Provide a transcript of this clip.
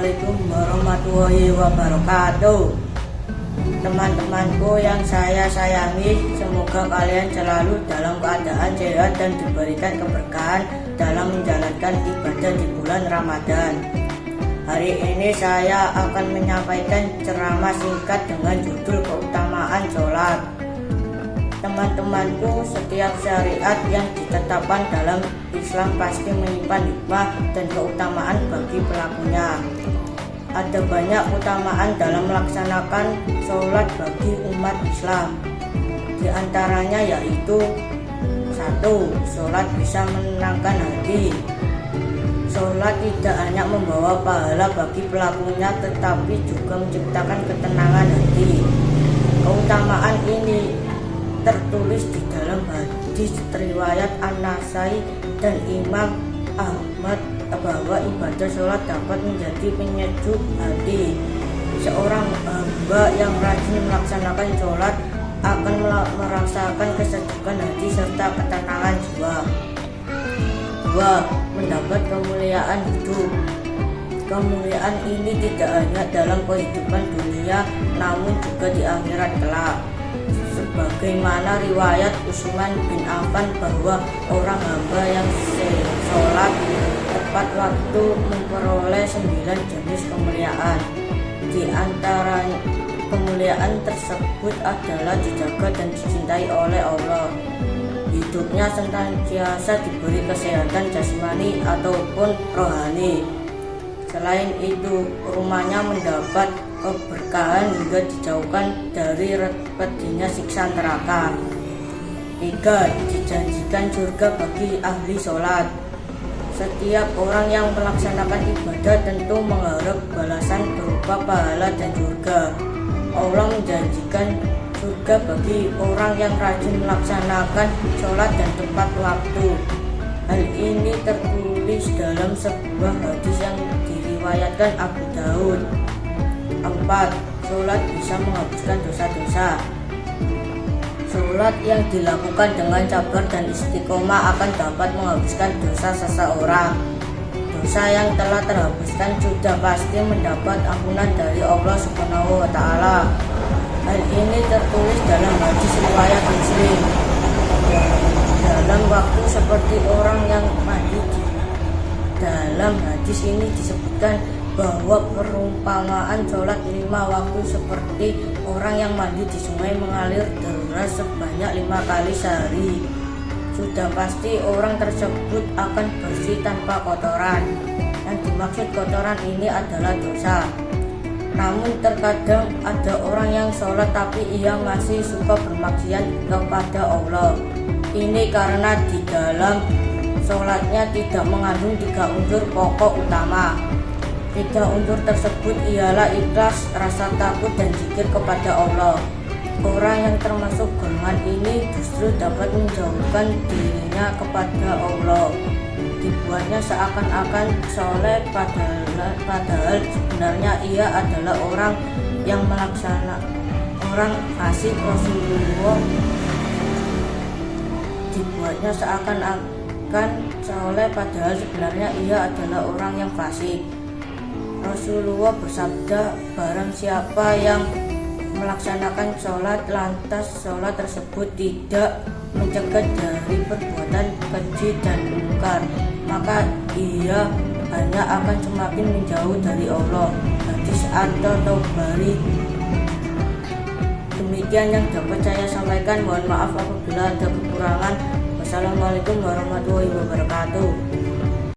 Assalamualaikum warahmatullahi wabarakatuh. Teman-temanku yang saya sayangi, semoga kalian selalu dalam keadaan sehat dan diberikan keberkahan dalam menjalankan ibadah di bulan Ramadan. Hari ini saya akan menyampaikan ceramah singkat dengan judul keutamaan sholat. Teman-temanku, setiap syariat yang ditetapkan dalam Islam pasti menyimpan hikmah dan keutamaan bagi pelakunya. Ada banyak keutamaan dalam melaksanakan sholat bagi umat Islam. Di antaranya yaitu 1. Sholat bisa menenangkan hati. Sholat tidak hanya membawa pahala bagi pelakunya, tetapi juga menciptakan ketenangan hati. Keutamaan ini tertulis di dalam hadis riwayat An-Nasai dan Imam Ahmad bahwa ibadah sholat dapat menjadi penyejuk hati. Seorang hamba yang rajin melaksanakan sholat akan merasakan kesejukan hati serta ketenangan jiwa. 2. Mendapat kemuliaan hidup. Kemuliaan ini tidak hanya dalam kehidupan dunia, namun juga di akhirat kelak. Sebagaimana riwayat Utsman bin Affan bahwa orang hamba yang sholat tepat waktu memperoleh 9 jenis kemuliaan. Di antara kemuliaan tersebut adalah dijaga dan dicintai oleh Allah. Hidupnya senantiasa diberi kesehatan jasmani ataupun rohani. Selain itu, rumahnya mendapat keberkahan hingga dijauhkan dari pedihnya siksa neraka. 3. Dijanjikan surga bagi ahli sholat. Setiap orang yang melaksanakan ibadah tentu mengharap balasan berupa pahala dan surga. Allah menjanjikan surga bagi orang yang rajin melaksanakan sholat dan tepat waktu. Hal ini tertulis dalam sebuah hadis yang diriwayatkan Abu Daud. 4. Sholat bisa menghapuskan dosa-dosa. Sholat yang dilakukan dengan sabar dan istiqomah akan dapat menghapuskan dosa seseorang. Dosa yang telah terhapuskan sudah pasti mendapat ampunan dari Allah Subhanahu wa Ta'ala. Hal ini tertulis dalam hadis riwayat Muslim. Dalam waktu seperti orang yang mandi. Dalam hadis ini disebutkan bahwa perumpamaan sholat 5 waktu seperti orang yang mandi di sungai mengalir deras sebanyak 5 kali sehari. Sudah pasti orang tersebut akan bersih tanpa kotoran. Yang dimaksud kotoran ini adalah dosa. Namun terkadang ada orang yang sholat tapi ia masih suka bermaksiat kepada Allah. Ini karena di dalam sholatnya tidak mengandung 3 unsur pokok utama. 3 unsur tersebut ialah ikhlas, rasa takut, dan zikir kepada Allah. Orang yang termasuk golongan ini justru dapat menjauhkan dirinya kepada Allah. Dibuatnya seakan-akan soleh padahal sebenarnya ia adalah orang yang orang fasik. Rasulullah dibuatnya seakan-akan soleh padahal sebenarnya ia adalah orang yang fasik. Rasulullah bersabda, barang siapa yang melaksanakan sholat lantas sholat tersebut tidak mencegah dari perbuatan keji dan mungkar, maka ia hanya akan semakin menjauh dari Allah. Hadis At-Tabari. Demikian yang dapat saya sampaikan. Mohon maaf apabila ada kekurangan. Wassalamualaikum warahmatullahi wabarakatuh.